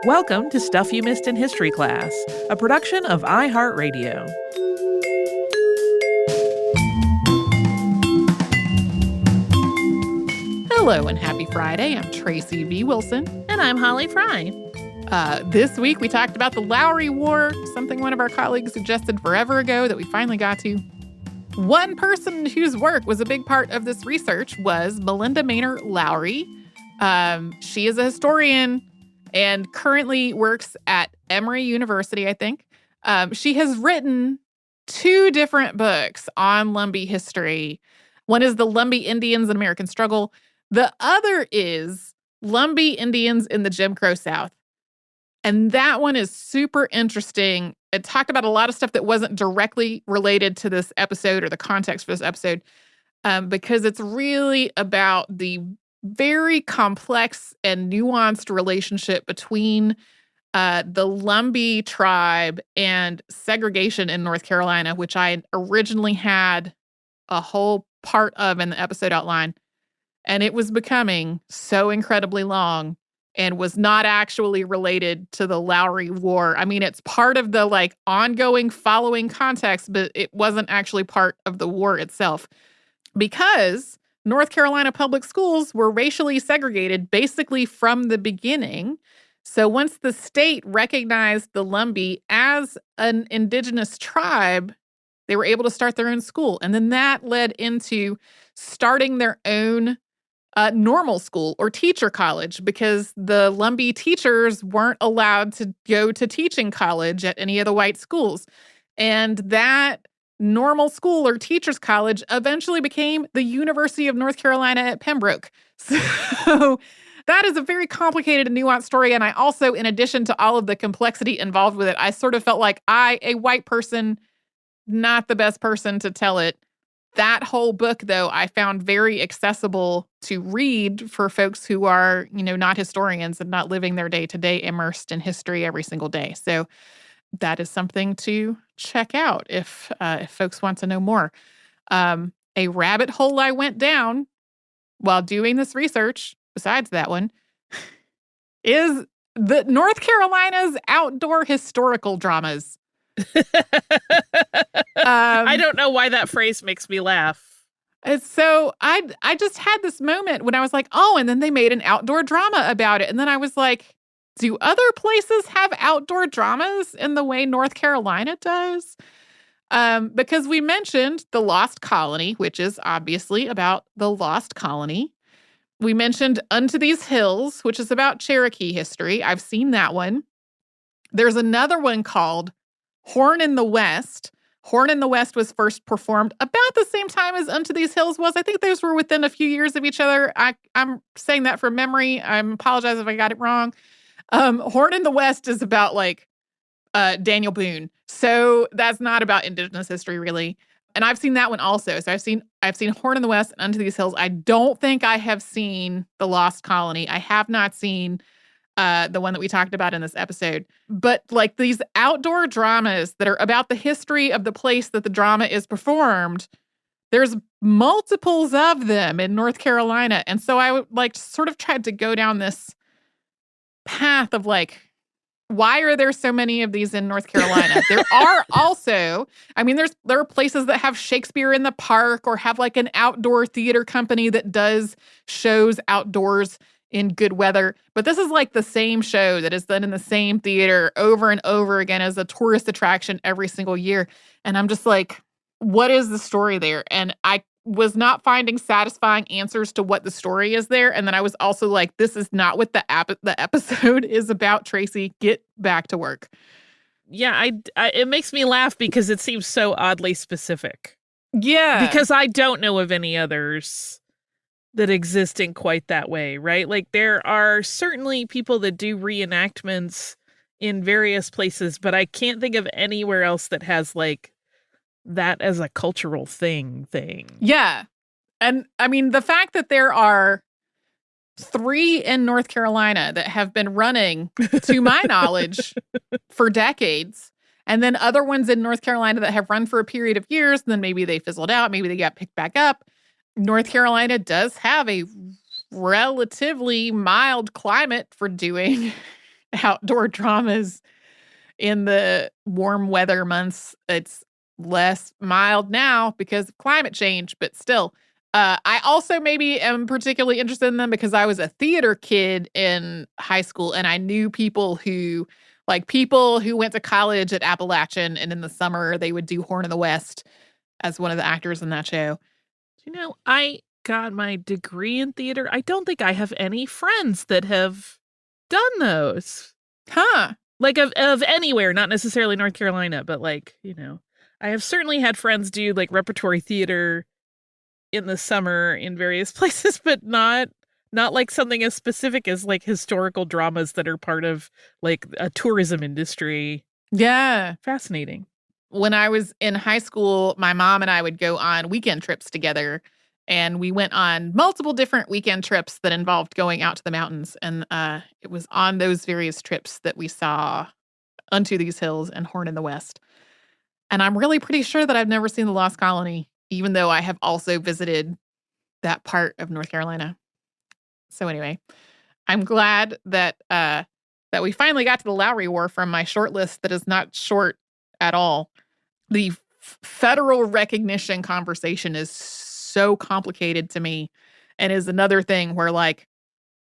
Welcome to Stuff You Missed in History Class, a production of iHeartRadio. Hello and happy Friday. I'm Tracy V. Wilson. And I'm Holly Fry. This week we talked about the Lowry War, something one of our colleagues suggested forever ago that we finally got to. One person whose work was a big part of this research was Melinda Maynor Lowry. She is a historian and currently works at Emory University, I think. She has written 2 different books on Lumbee history. One is The Lumbee Indians and American Struggle. The other is Lumbee Indians in the Jim Crow South. And that one is super interesting. It talked about a lot of stuff that wasn't directly related to this episode or the context for this episode, because it's really about the very complex and nuanced relationship between the Lumbee tribe and segregation in North Carolina, which I originally had a whole part of in the episode outline. And it was becoming so incredibly long and was not actually related to the Lowry War. I mean, it's part of the ongoing following context, but it wasn't actually part of the war itself. Because North Carolina public schools were racially segregated basically from the beginning. So once the state recognized the Lumbee as an indigenous tribe, they were able to start their own school. And then that led into starting their own normal school or teacher college, because the Lumbee teachers weren't allowed to go to teaching college at any of the white schools. And that normal school or teachers college eventually became the University of North Carolina at Pembroke. So that is a very complicated and nuanced story. And I also, in addition to all of the complexity involved with it, I sort of felt like a white person, not the best person to tell it. That whole book, though, I found very accessible to read for folks who are, not historians and not living their day-to-day immersed in history every single day. So that is something to check out if folks want to know more. A rabbit hole I went down while doing this research, besides that one, is the North Carolina's outdoor historical dramas. I don't know why that phrase makes me laugh. So I just had this moment when I was like, oh, and then they made an outdoor drama about it. And then I was like, do other places have outdoor dramas in the way North Carolina does? Because we mentioned The Lost Colony, which is obviously about the Lost Colony. We mentioned Unto These Hills, which is about Cherokee history. I've seen that one. There's another one called Horn in the West. Horn in the West was first performed about the same time as Unto These Hills was. I think those were within a few years of each other. I'm saying that from memory. I apologize if I got it wrong. Horn in the West is about Daniel Boone. So that's not about Indigenous history, really. And I've seen that one also. So I've seen Horn in the West and Unto These Hills. I don't think I have seen The Lost Colony. I have not seen the one that we talked about in this episode. But these outdoor dramas that are about the history of the place that the drama is performed, there's multiples of them in North Carolina. And so I sort of tried to go down this path of why are there so many of these in North Carolina? There are also, there are places that have Shakespeare in the Park or have an outdoor theater company that does shows outdoors in good weather. But this is the same show that is done in the same theater over and over again as a tourist attraction every single year. And I'm just what is the story there? And I was not finding satisfying answers to what the story is there. And then I was also this is not what the episode is about, Tracy. Get back to work. Yeah, it makes me laugh because it seems so oddly specific. Yeah. Because I don't know of any others that exist in quite that way, right? There are certainly people that do reenactments in various places, but I can't think of anywhere else that has that as a cultural thing. Yeah. And the fact that there are 3 in North Carolina that have been running, to my knowledge, for decades, and then other ones in North Carolina that have run for a period of years, and then maybe they fizzled out, maybe they got picked back up. North Carolina does have a relatively mild climate for doing outdoor dramas in the warm weather months. It's less mild now because of climate change, but still. I also maybe am particularly interested in them because I was a theater kid in high school, and I knew people who went to college at Appalachian, and in the summer they would do Horn of the West as one of the actors in that show. I got my degree in theater. I don't think I have any friends that have done those. Huh. Like of anywhere, not necessarily North Carolina, but like, I have certainly had friends do like repertory theater in the summer in various places, but not like something as specific as like historical dramas that are part of like a tourism industry. Yeah. Fascinating. When I was in high school, my mom and I would go on weekend trips together, and we went on multiple different weekend trips that involved going out to the mountains. And it was on those various trips that we saw Unto These Hills and Horn in the West. And I'm really pretty sure that I've never seen the Lost Colony, even though I have also visited that part of North Carolina. So anyway, I'm glad that we finally got to the Lowry War from my short list that is not short at all. The federal recognition conversation is so complicated to me, and is another thing where like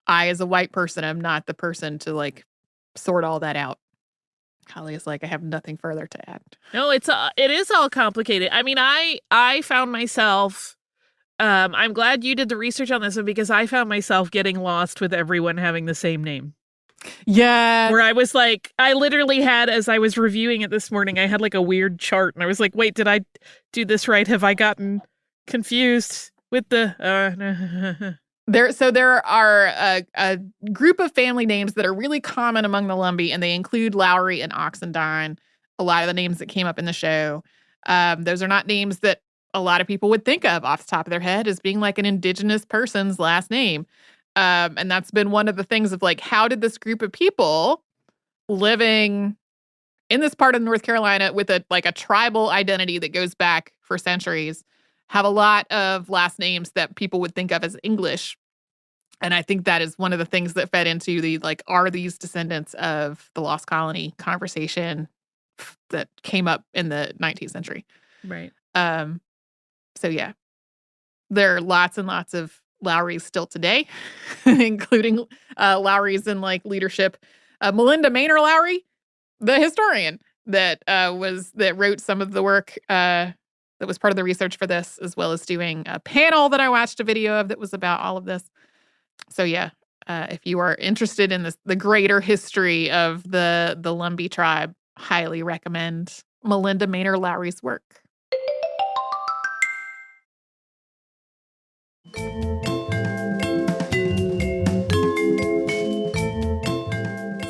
I as a white person am not the person to like sort all that out. Holly is like, I have nothing further to add. No, it is all complicated. I mean, I found myself I'm glad you did the research on this one, because I found myself getting lost with everyone having the same name. Yeah. Where I was like, I literally had, as I was reviewing it this morning, I had like a weird chart, and I was like, wait, did I do this right? Have I gotten confused with the There are a group of family names that are really common among the Lumbee, and they include Lowry and Oxendine, a lot of the names that came up in the show. Those are not names that a lot of people would think of off the top of their head as being like an indigenous person's last name. And that's been one of the things of like, how did this group of people living in this part of North Carolina with a tribal identity that goes back for centuries have a lot of last names that people would think of as English? And I think that is one of the things that fed into the like, are these descendants of the Lost Colony conversation that came up in the 19th century. Right. So yeah, there are lots and lots of Lowrys still today, including Lowrys in like leadership. Melinda Maynor Lowry, the historian that wrote some of the work that was part of the research for this, as well as doing a panel that I watched a video of that was about all of this. So yeah, if you are interested in the greater history of the Lumbee tribe, highly recommend Melinda Maynor Lowry's work.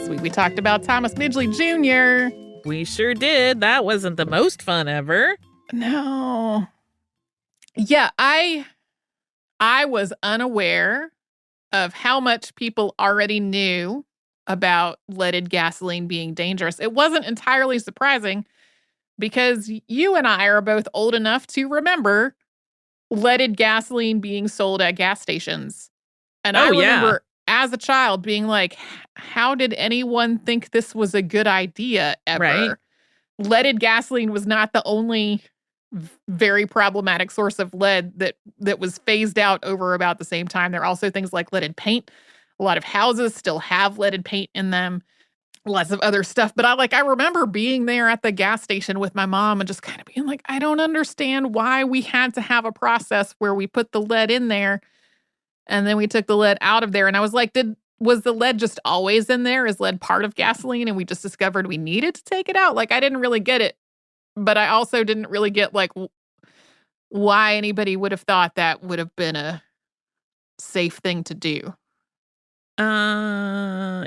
Sweet, we talked about Thomas Midgley Jr. We sure did. That wasn't the most fun ever. No. Yeah, I was unaware of how much people already knew about leaded gasoline being dangerous. It wasn't entirely surprising because you and I are both old enough to remember leaded gasoline being sold at gas stations. And I remember as a child being like, how did anyone think this was a good idea ever? Right. Leaded gasoline was not the only very problematic source of lead that was phased out over about the same time. There are also things like leaded paint. A lot of houses still have leaded paint in them. Lots of other stuff. But I remember being there at the gas station with my mom and just kind of being like, I don't understand why we had to have a process where we put the lead in there and then we took the lead out of there. And I was like, was the lead just always in there? Is lead part of gasoline and we just discovered we needed to take it out? Like, I didn't really get it. But I also didn't really get like why anybody would have thought that would have been a safe thing to do. Yeah,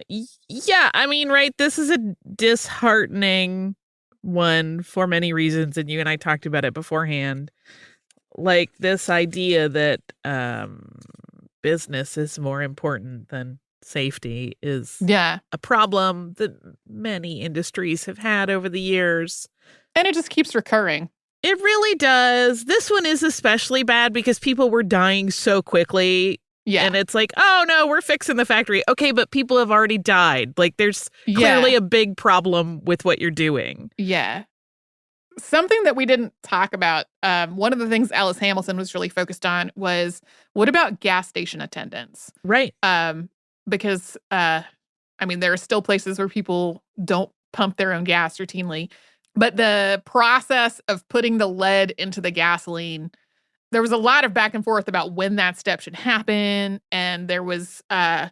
I mean, right, this is a disheartening one for many reasons, and you and I talked about it beforehand. Like this idea that business is more important than safety is a problem that many industries have had over the years. And it just keeps recurring. It really does. This one is especially bad because people were dying so quickly Yeah. And it's like, oh, no, we're fixing the factory. Okay, but people have already died. Like, there's clearly a big problem with what you're doing. Yeah. Something that we didn't talk about, one of the things Alice Hamilton was really focused on was, what about gas station attendants? Right. Because, there are still places where people don't pump their own gas routinely. But the process of putting the lead into the gasoline, there was a lot of back and forth about when that step should happen. And there was a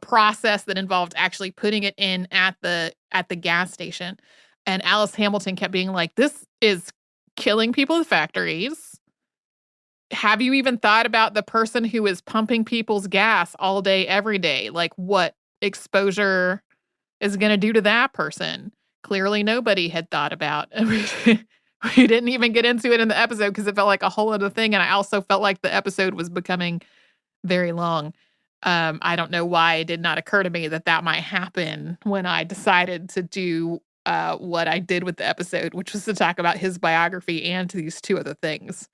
process that involved actually putting it in at the gas station. And Alice Hamilton kept being like, this is killing people at factories. Have you even thought about the person who is pumping people's gas all day, every day? Like, what exposure is going to do to that person? Clearly, nobody had thought about. We didn't even get into it in the episode because it felt like a whole other thing. And I also felt like the episode was becoming very long. I don't know why it did not occur to me that might happen when I decided to do what I did with the episode, which was to talk about his biography and these two other things.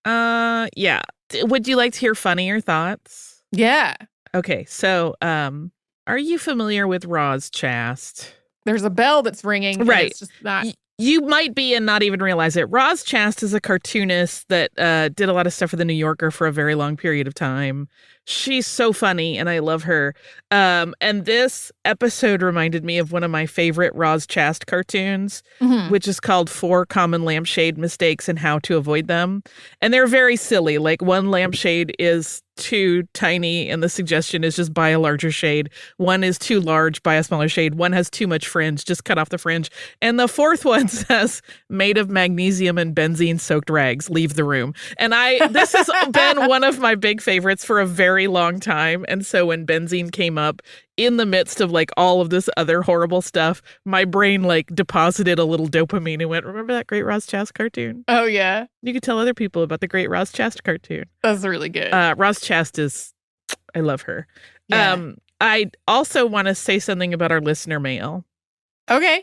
Yeah. Would you like to hear funnier thoughts? Yeah. Okay, so are you familiar with Roz Chast? There's a bell that's ringing. Right. It's just not. You might be and not even realize it. Roz Chast is a cartoonist that did a lot of stuff for The New Yorker for a very long period of time. She's so funny, and I love her. And this episode reminded me of one of my favorite Roz Chast cartoons, which is called 4 Common Lampshade Mistakes and How to Avoid Them. And they're very silly. Like, one lampshade is too tiny, and the suggestion is just buy a larger shade. One is too large, buy a smaller shade. One has too much fringe, just cut off the fringe. And the fourth one says, made of magnesium and benzene soaked rags, leave the room. And this has been one of my big favorites for a very long time. And so when benzene came up in the midst of like all of this other horrible stuff, my brain like deposited a little dopamine and went, remember that great Roz Chast cartoon? Oh, yeah. You could tell other people about the great Roz Chast cartoon. That's really good. Roz Chast I love her. Yeah. I also want to say something about our listener mail. Okay.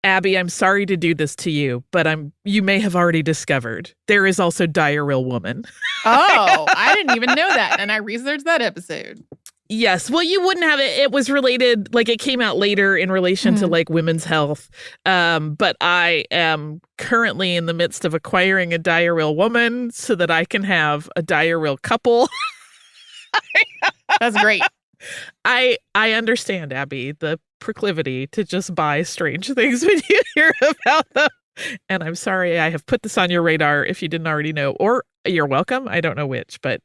Abby, I'm sorry to do this to you, but you may have already discovered there is also Diarrhea Woman. Oh, I didn't even know that. And I researched that episode. Yes. Well, you wouldn't have it. It was related, like it came out later in relation to like women's health. But I am currently in the midst of acquiring a Diarrhea Woman so that I can have a Diarrhea couple. That's great. I understand, Abby, the proclivity to just buy strange things when you hear about them. And I'm sorry I have put this on your radar if you didn't already know. Or you're welcome. I don't know which, but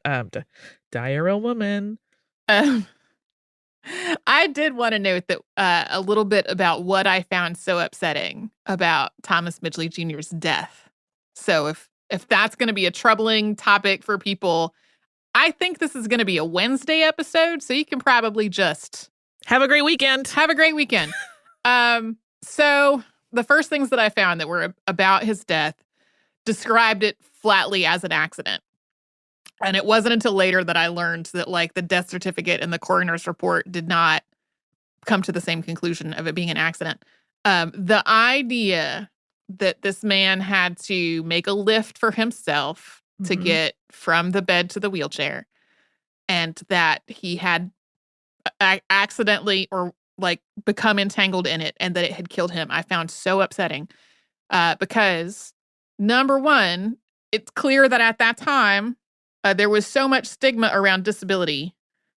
Diarrhea Woman. I did want to note that a little bit about what I found so upsetting about Thomas Midgley Jr.'s death. So if that's going to be a troubling topic for people, I think this is going to be a Wednesday episode, so you can probably just have a great weekend. Have a great weekend. So the first things that I found that were about his death described it flatly as an accident. And it wasn't until later that I learned that like the death certificate and the coroner's report did not come to the same conclusion of it being an accident. The idea that this man had to make a lift for himself to get from the bed to the wheelchair, and that he had accidentally or like become entangled in it and that it had killed him, I found so upsetting. Because number one, it's clear that at that time, there was so much stigma around disability.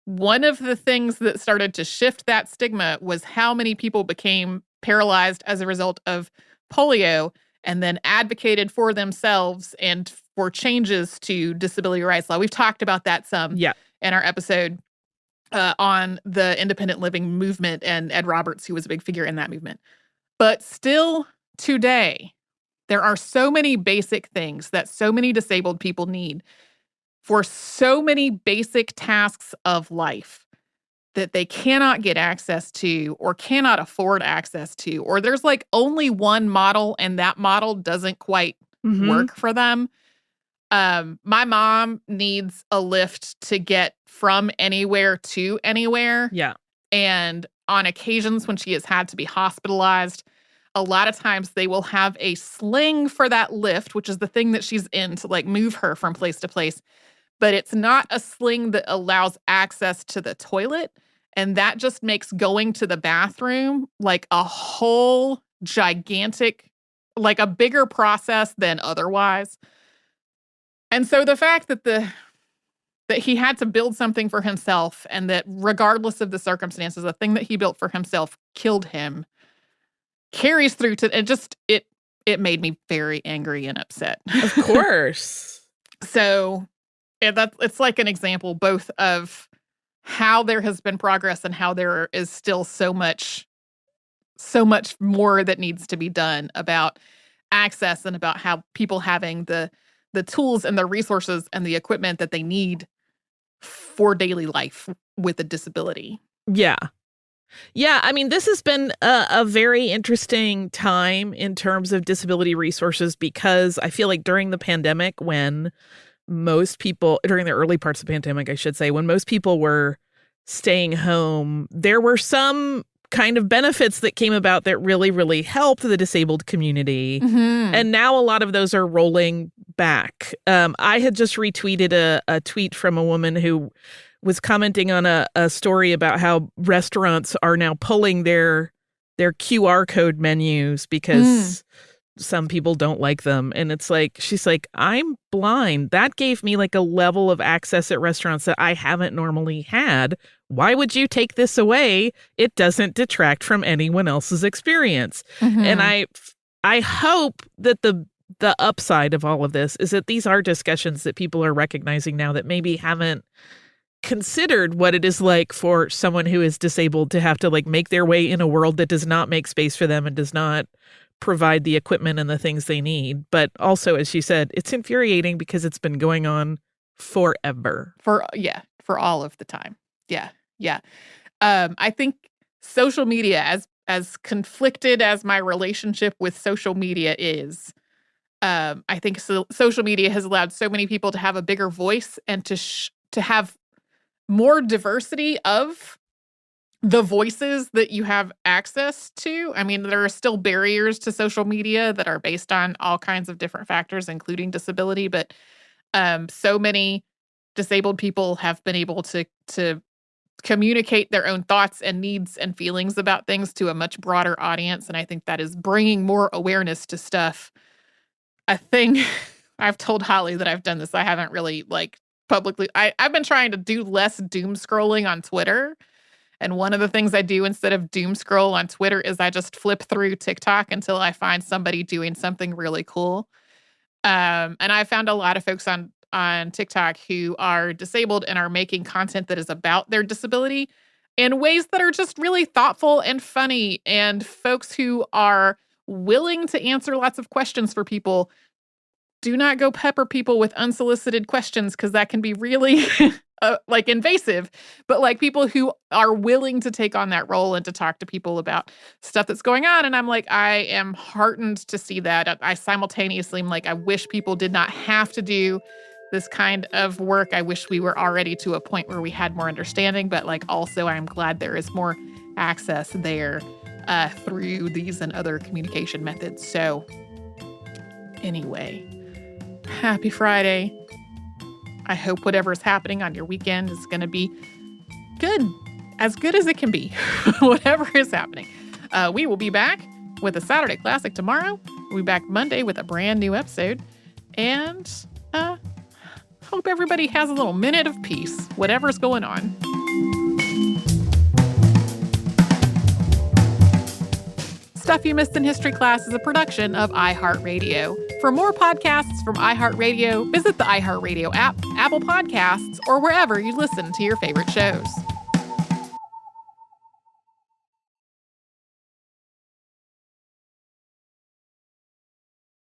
One of the things that started to shift that stigma was how many people became paralyzed as a result of polio and then advocated for themselves and for changes to disability rights law. We've talked about that some in our episode on the independent living movement and Ed Roberts, who was a big figure in that movement. But still today, there are so many basic things that so many disabled people need for so many basic tasks of life that they cannot get access to or cannot afford access to, or there's like only one model and that model doesn't quite work for them. My mom needs a lift to get from anywhere to anywhere. Yeah. And on occasions when she has had to be hospitalized, a lot of times they will have a sling for that lift, which is the thing that she's in to like move her from place to place. but it's not a sling that allows access to the toilet. And that just makes going to the bathroom like a whole gigantic, like a bigger process than otherwise. And so the fact that he had to build something for himself, and that regardless of the circumstances, the thing that he built for himself killed him, carries through to it made me very angry and upset. Of course. So it's like an example both of how there has been progress and how there is still so much more that needs to be done about access and about how people having the tools and the resources and the equipment that they need for daily life with a disability. Yeah. Yeah, I mean, this has been a very interesting time in terms of disability resources, because I feel like during the pandemic, when most people, during the early parts of the pandemic, I should say, when most people were staying home, there were some kind of benefits that came about that really, really helped the disabled community. Mm-hmm. And now a lot of those are rolling back. I had just retweeted a tweet from a woman who was commenting on a story about how restaurants are now pulling their QR code menus because some people don't like them. And it's like, she's like, I'm blind. That gave me like a level of access at restaurants that I haven't normally had. Why would you take this away? It doesn't detract from anyone else's experience. Mm-hmm. And I hope that the upside of all of this is that these are discussions that people are recognizing now that maybe haven't considered what it is like for someone who is disabled to have to like make their way in a world that does not make space for them and does not provide the equipment and the things they need. But also, as she said, it's infuriating because it's been going on forever. For all of the time. Yeah. I think social media, as conflicted as my relationship with social media is, I think social media has allowed so many people to have a bigger voice and to have more diversity of the voices that you have access to. I mean, there are still barriers to social media that are based on all kinds of different factors, including disability, but so many disabled people have been able to communicate their own thoughts and needs and feelings about things to a much broader audience. And I think that is bringing more awareness to stuff. A thing I've told Holly that I've done this. I haven't really publicly. I've been trying to do less doom scrolling on Twitter. And one of the things I do instead of doom scroll on Twitter is I just flip through TikTok until I find somebody doing something really cool. And I found a lot of folks on TikTok who are disabled and are making content that is about their disability in ways that are just really thoughtful and funny, and folks who are willing to answer lots of questions for people. Do not go pepper people with unsolicited questions, because that can be really invasive, but people who are willing to take on that role and to talk to people about stuff that's going on. And I'm like, I am heartened to see that. I simultaneously am like, I wish people did not have to do this kind of work. I wish we were already to a point where we had more understanding, but also I'm glad there is more access there through these and other communication methods. So anyway, happy Friday. I hope whatever is happening on your weekend is going to be good as it can be, whatever is happening. We will be back with a Saturday Classic tomorrow. We'll be back Monday with a brand new episode. And hope everybody has a little minute of peace, whatever's going on. Stuff You Missed in History Class is a production of iHeartRadio. For more podcasts from iHeartRadio, visit the iHeartRadio app, Apple Podcasts, or wherever you listen to your favorite shows.